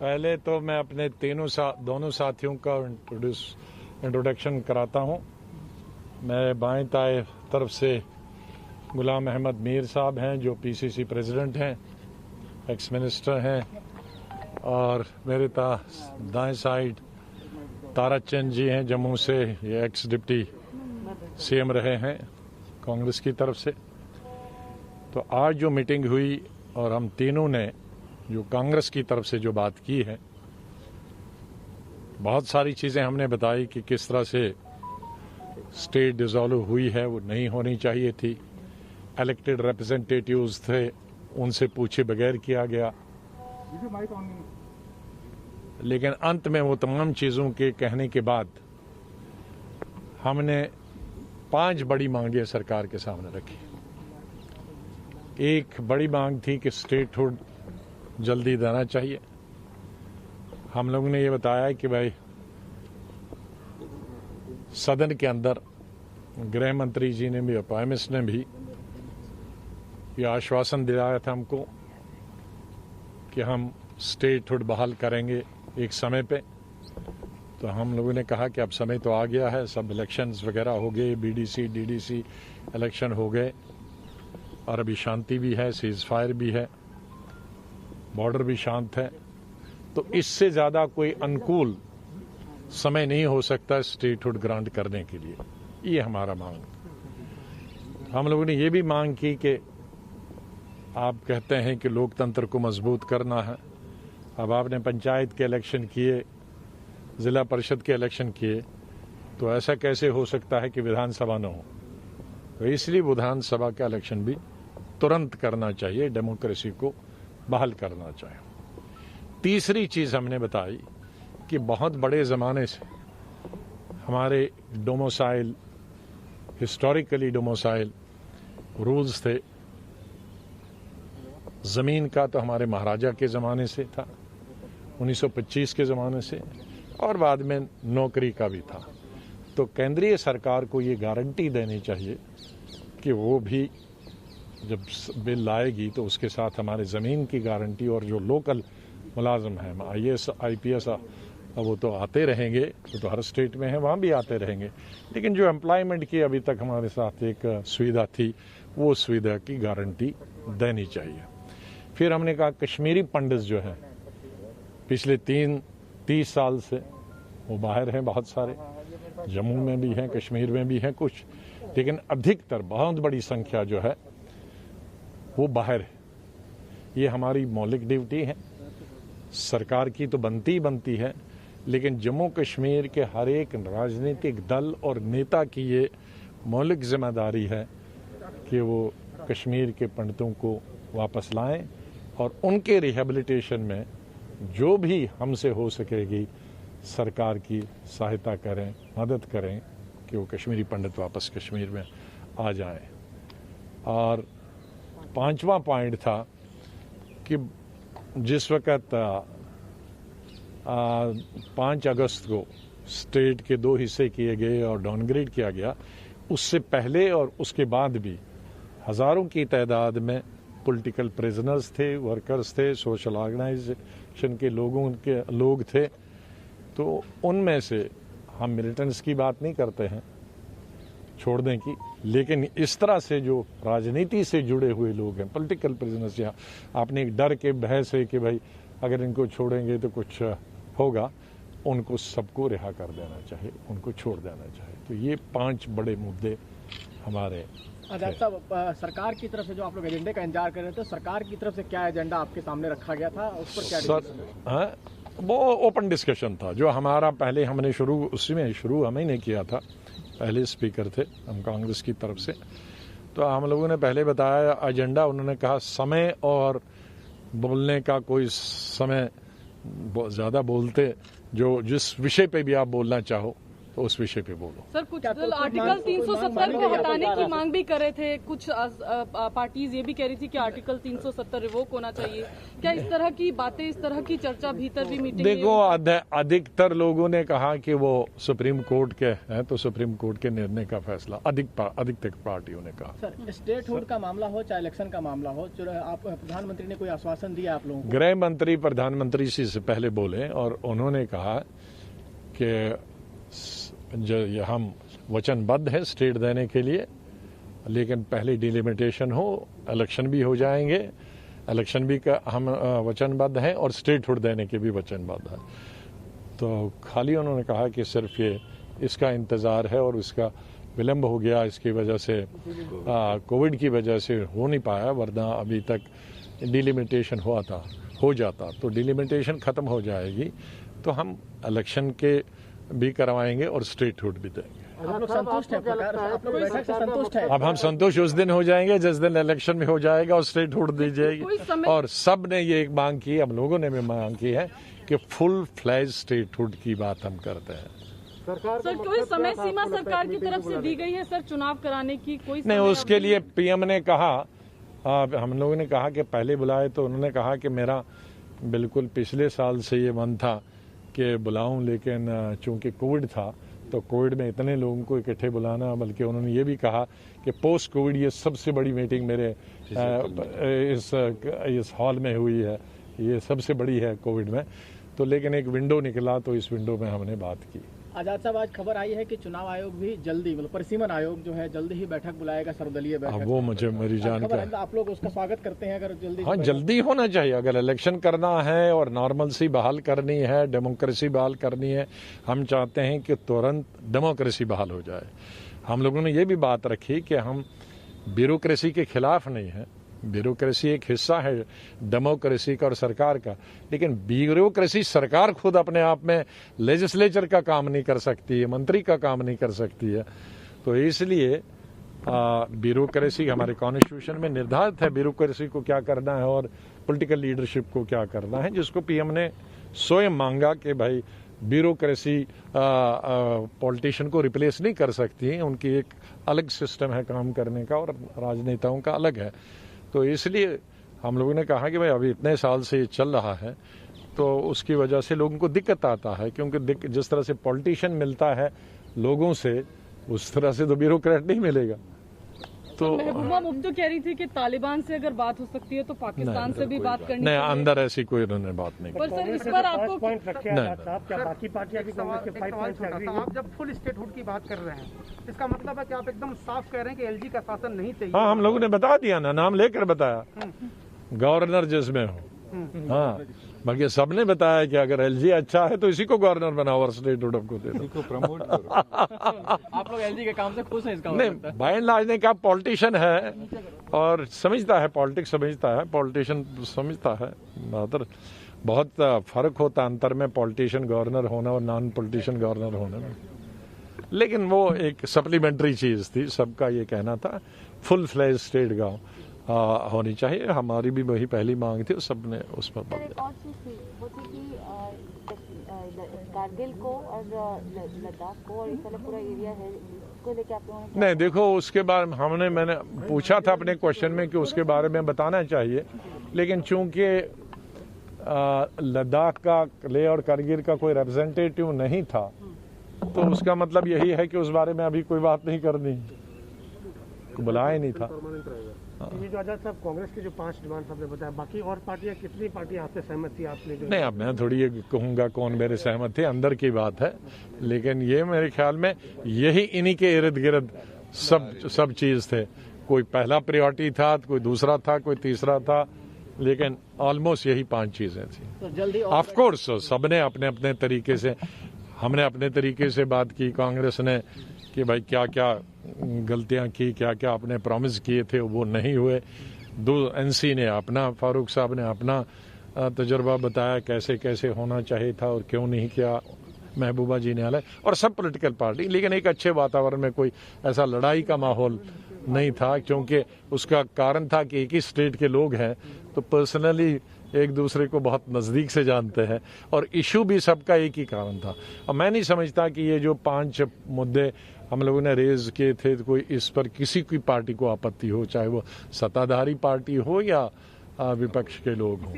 पहले तो मैं अपने दोनों साथियों का इंट्रोडक्शन कराता हूं। मैं बाएं दाएं तरफ से गुलाम अहमद मीर साहब हैं जो पीसीसी प्रेसिडेंट हैं, एक्स मिनिस्टर हैं, और मेरे दाएं साइड तारा चंद जी हैं जम्मू से, ये एक्स डिप्टी सीएम रहे हैं कांग्रेस की तरफ से। तो आज जो मीटिंग हुई और हम तीनों ने जो कांग्रेस की तरफ से जो बात की है, बहुत सारी चीज़ें हमने बताई कि किस तरह से स्टेट डिसॉल्व हुई है, वो नहीं होनी चाहिए थी। इलेक्टेड रिप्रेजेंटेटिव्स थे, उनसे पूछे बगैर किया गया। लेकिन अंत में वो तमाम चीज़ों के कहने के बाद हमने 5 बड़ी मांगें सरकार के सामने रखी। एक बड़ी मांग थी कि स्टेटहुड जल्दी देना चाहिए। हम लोगों ने ये बताया कि भाई सदन के अंदर गृह मंत्री जी ने भी और प्राइम मिनिस्टर ने भी ये आश्वासन दिलाया था हमको कि हम स्टेटहुड बहाल करेंगे एक समय पे। तो हम लोगों ने कहा कि अब समय तो आ गया है, सब इलेक्शंस वगैरह हो गए, बीडीसी डीडीसी इलेक्शन हो गए और अभी शांति भी है, सीज फायर भी है, बॉर्डर भी शांत है। तो इससे ज़्यादा कोई अनुकूल समय नहीं हो सकता स्टेटहुड ग्रांट करने के लिए। ये हमारा मांग। हम लोगों ने ये भी मांग की कि आप कहते हैं कि लोकतंत्र को मजबूत करना है, अब आपने पंचायत के इलेक्शन किए, जिला परिषद के इलेक्शन किए, तो ऐसा कैसे हो सकता है कि विधानसभा न हो? तो इसलिए विधानसभा का इलेक्शन भी तुरंत करना चाहिए, डेमोक्रेसी को बहाल करना चाहिए। तीसरी चीज़ हमने बताई कि बहुत बड़े ज़माने से हमारे डोमिसाइल, हिस्टोरिकली डोमिसाइल रूल्स थे। ज़मीन का तो हमारे महाराजा के ज़माने से था, 1925 के ज़माने से, और बाद में नौकरी का भी था। तो केंद्रीय सरकार को ये गारंटी देनी चाहिए कि वो भी जब बिल लाएगी तो उसके साथ हमारे ज़मीन की गारंटी, और जो लोकल मुलाजम हैं, IAS IPS, वो तो आते रहेंगे, तो हर स्टेट में है, वहाँ भी आते रहेंगे। लेकिन जो एम्प्लॉयमेंट की अभी तक हमारे साथ एक सुविधा थी, वो सुविधा की गारंटी देनी चाहिए। फिर हमने कहा कश्मीरी पंडित जो हैं पिछले 30 साल से वो बाहर हैं, बहुत सारे, जम्मू में भी हैं, कश्मीर में भी हैं कुछ, लेकिन अधिकतर बहुत बड़ी संख्या जो है वो बाहर है। ये हमारी मौलिक ड्यूटी है, सरकार की तो बनती है, लेकिन जम्मू कश्मीर के हर एक राजनीतिक दल और नेता की ये मौलिक जिम्मेदारी है कि वो कश्मीर के पंडितों को वापस लाएं और उनके रिहेबिलिटेशन में जो भी हमसे हो सकेगी सरकार की सहायता करें, मदद करें कि वो कश्मीरी पंडित वापस कश्मीर में आ जाएं। और 5वां पॉइंट था कि जिस वक़्त 5 अगस्त को स्टेट के 2 हिस्से किए गए और डाउनग्रेड किया गया, उससे पहले और उसके बाद भी हज़ारों की तादाद में पॉलिटिकल प्रिजनर्स थे, वर्कर्स थे, सोशल ऑर्गेनाइजेशन के लोग थे। तो उनमें से हम मिलिटेंट्स की बात नहीं करते हैं छोड़ने की, लेकिन इस तरह से जो राजनीति से जुड़े हुए लोग हैं, पॉलिटिकल प्रिजनर्स, या आपने एक डर के भय से कि भाई अगर इनको छोड़ेंगे तो कुछ होगा, उनको सबको रिहा कर देना चाहिए, उनको छोड़ देना चाहिए। तो ये 5 बड़े मुद्दे हमारे। डॉक्टर साहब, सरकार की तरफ से जो आप लोग एजेंडे का इंतजार कर रहे थे, सरकार की तरफ से क्या एजेंडा आपके सामने रखा गया था, उस पर क्या डिस्कशन है? वो ओपन डिस्कशन था जो हमारा पहले हमने शुरू हमें नहीं किया था। पहले स्पीकर थे हम कांग्रेस की तरफ से, तो हम लोगों ने पहले बताया एजेंडा। उन्होंने कहा समय और बोलने का कोई समय ज़्यादा बोलते, जो जिस विषय पे भी आप बोलना चाहो तो उस विषय पे बोलो। सर, कुछ दल आर्टिकल 370 को हटाने की मांग भी कर रहे थे, कुछ पार्टीज ये भी कह रही थी कि आर्टिकल 370 रिवोक होना चाहिए। क्या इस तरह की बातें, इस तरह की चर्चा भीतर भी मीटिंग? देखो, अधिकतर लोगों ने कहा कि वो सुप्रीम कोर्ट के हैं, तो सुप्रीम कोर्ट के निर्णय का फैसला अधिकतर पार्टियों ने कहा। सर, स्टेटहुड का मामला हो चाहे इलेक्शन का मामला हो, आप प्रधानमंत्री ने कोई आश्वासन दिया आप लोगों को? गृह मंत्री प्रधानमंत्री से पहले बोले और उन्होंने कहा कि जो हम वचनबद्ध है स्टेट देने के लिए, लेकिन पहले डिलिमिटेशन हो, इलेक्शन भी हो जाएंगे, इलेक्शन भी का हम वचनबद्ध हैं और स्टेटहुड देने के भी वचनबद्ध है। तो खाली उन्होंने कहा कि सिर्फ ये इसका इंतज़ार है और इसका विलम्ब हो गया, इसकी वजह से कोविड की वजह से हो नहीं पाया, वरना अभी तक डिलिमिटेशन हो जाता तो डिलिमिटेशन ख़त्म हो जाएगी तो हम इलेक्शन के भी करवाएंगे और स्टेटहुड भी देंगे। आप लोग संतुष्ट हैं? आप लोग बैठक से संतुष्ट हैं? अब हम संतुष्ट उस दिन हो जाएंगे जिस दिन इलेक्शन में हो जाएगा और स्टेटहुड दी जाएगी। और सब ने ये एक मांग की, हम लोगों ने भी मांग की है कि फुल फ्लैज स्टेटहुड की बात हम करते हैं। सर, कोई समय सीमा सरकार की तरफ से दी गई है सर चुनाव कराने की? कोई नहीं, उसके लिए पीएम ने कहा, हम लोगों ने कहा कि पहले बुलाए, तो उन्होंने कहा कि मेरा बिल्कुल पिछले साल से ये मन था कि बुलाऊं, लेकिन चूंकि कोविड था तो कोविड में इतने लोगों को इकट्ठे बुलाना, बल्कि उन्होंने ये भी कहा कि पोस्ट कोविड ये सबसे बड़ी मीटिंग मेरे इस हॉल में हुई है, ये सबसे बड़ी है कोविड में। तो लेकिन एक विंडो निकला, तो इस विंडो में हमने बात की। आजाद साहब, आज खबर आई है कि चुनाव आयोग भी जल्दी, मतलब परिसीमन आयोग जो है जल्दी ही बैठक बुलाएगा, सर्वदलीय बैठक। वो मुझे मेरी जानकारी, आप लोग उसका स्वागत करते हैं अगर जल्दी? हाँ, जल्दी होना चाहिए। अगर इलेक्शन करना है और नॉर्मलसी बहाल करनी है, डेमोक्रेसी बहाल करनी है, हम चाहते हैं कि तुरंत डेमोक्रेसी बहाल हो जाए। हम लोगों ने ये भी बात रखी कि हम ब्यूरोक्रेसी के खिलाफ नहीं है, ब्यूरोक्रेसी एक हिस्सा है डेमोक्रेसी का और सरकार का, लेकिन ब्यूरोक्रेसी सरकार खुद अपने आप में लेजिस्लेचर का काम नहीं कर सकती है, मंत्री का काम नहीं कर सकती है। तो इसलिए ब्यूरोक्रेसी हमारे कॉन्स्टिट्यूशन में निर्धारित है, ब्यूरोक्रेसी को क्या करना है और पॉलिटिकल लीडरशिप को क्या करना है, जिसको पीएम ने स्वयं मांगा कि भाई ब्यूरोक्रेसी पॉलिटिशियन को रिप्लेस नहीं कर सकती है, उनकी एक अलग सिस्टम है काम करने का और राजनेताओं का अलग है। तो इसलिए हम लोगों ने कहा कि भाई अभी इतने साल से ये चल रहा है, तो उसकी वजह से लोगों को दिक्कत आता है, क्योंकि जिस तरह से पॉलिटिशियन मिलता है लोगों से, उस तरह से तो ब्यूरोक्रेट नहीं मिलेगा। तो महबूबा मुफ्ती कह रही थी कि तालिबान से अगर बात हो सकती है तो पाकिस्तान से भी बात करनी नहीं, अंदर ऐसी कोई उन्होंने बात नहीं। पर सर, इस पर आपको पॉइंट रखे हैं साहब, क्या बाकी पार्टियां भी कांग्रेस के 5 पॉइंट्स एग्री हैं? आप जब फुल स्टेटहुड की बात कर रहे हैं, इसका मतलब है कि आप एकदम साफ कह रहे हैं कि एलजी का शासन नहीं चाहिए? हाँ, हम लोगों ने बता दिया ना, नाम लेकर बताया, गवर्नर जिसमें हो। हाँ, बाकी सबने बताया कि अगर एलजी अच्छा है तो इसी को गवर्नर बनाओ और स्टेटहुड को दे दो, प्रमोट करो। आप लोग एलजी के काम से खुश हैं? इसका नहीं, बाय एंड लार्ज ने कहा पॉलिटिशियन है और समझता है, पॉलिटिक्स समझता है, पॉलिटिशियन समझता है। बहुत फर्क होता अंतर में पॉलिटिशियन गवर्नर होना और नॉन पॉलिटिशियन गवर्नर होने में, लेकिन वो एक सप्लीमेंट्री चीज थी। सबका ये कहना था फुल फ्लैज स्टेट गाँव होनी चाहिए, हमारी भी वही पहली मांग थी, सबने उस पर बल दिया। और चीज थी वो थी कि कारगिल को और लद्दाख को और इस पूरा एरिया है, इसको लेके आप लोगों ने नहीं, देखो उसके बारे में मैंने पूछा था अपने क्वेश्चन में कि उसके बारे में बताना चाहिए, लेकिन चूंकि लद्दाख का, लेह और कारगिल का कोई रिप्रेजेंटेटिव नहीं था, तो उसका मतलब यही है कि उस बारे में अभी कोई बात नहीं करनी, बुलाया नहीं था। ये जो आजाद साहब कांग्रेस की जो 5 डिमांड आपने बताया, बाकी और पार्टियां, कितनी पार्टियां आपसे सहमत थी? आपने जो नहीं, अब मैं थोड़ी ये कहूंगा कौन मेरे सहमत थे, अंदर की बात है, लेकिन ये मेरे ख्याल में यही इन्हीं के इर्द गिर्द सब चीज थे। कोई पहला प्रायोरिटी था, कोई दूसरा था, कोई तीसरा था, लेकिन ऑलमोस्ट यही 5 चीजें थी। तो जल्दी ऑफ कोर्स सबने अपने अपने तरीके से, हमने अपने तरीके से बात की, कांग्रेस ने कि भाई क्या क्या गलतियां की, क्या क्या आपने प्रॉमिस किए थे वो नहीं हुए। एनसी ने अपना, फारूक साहब ने अपना तजुर्बा बताया कैसे कैसे होना चाहिए था और क्यों नहीं किया, महबूबा जी ने हालांकि, और सब पॉलिटिकल पार्टी, लेकिन एक अच्छे वातावरण में, कोई ऐसा लड़ाई का माहौल नहीं था, क्योंकि उसका कारण था कि एक ही स्टेट के लोग हैं, तो पर्सनली एक दूसरे को बहुत नज़दीक से जानते हैं और इशू भी सबका एक ही कारण था। और मैं नहीं समझता कि ये जो 5 मुद्दे हम लोगों ने रेज किए थे तो कोई इस पर किसी की पार्टी को आपत्ति हो, चाहे वो सत्ताधारी पार्टी हो या विपक्ष के लोग हों।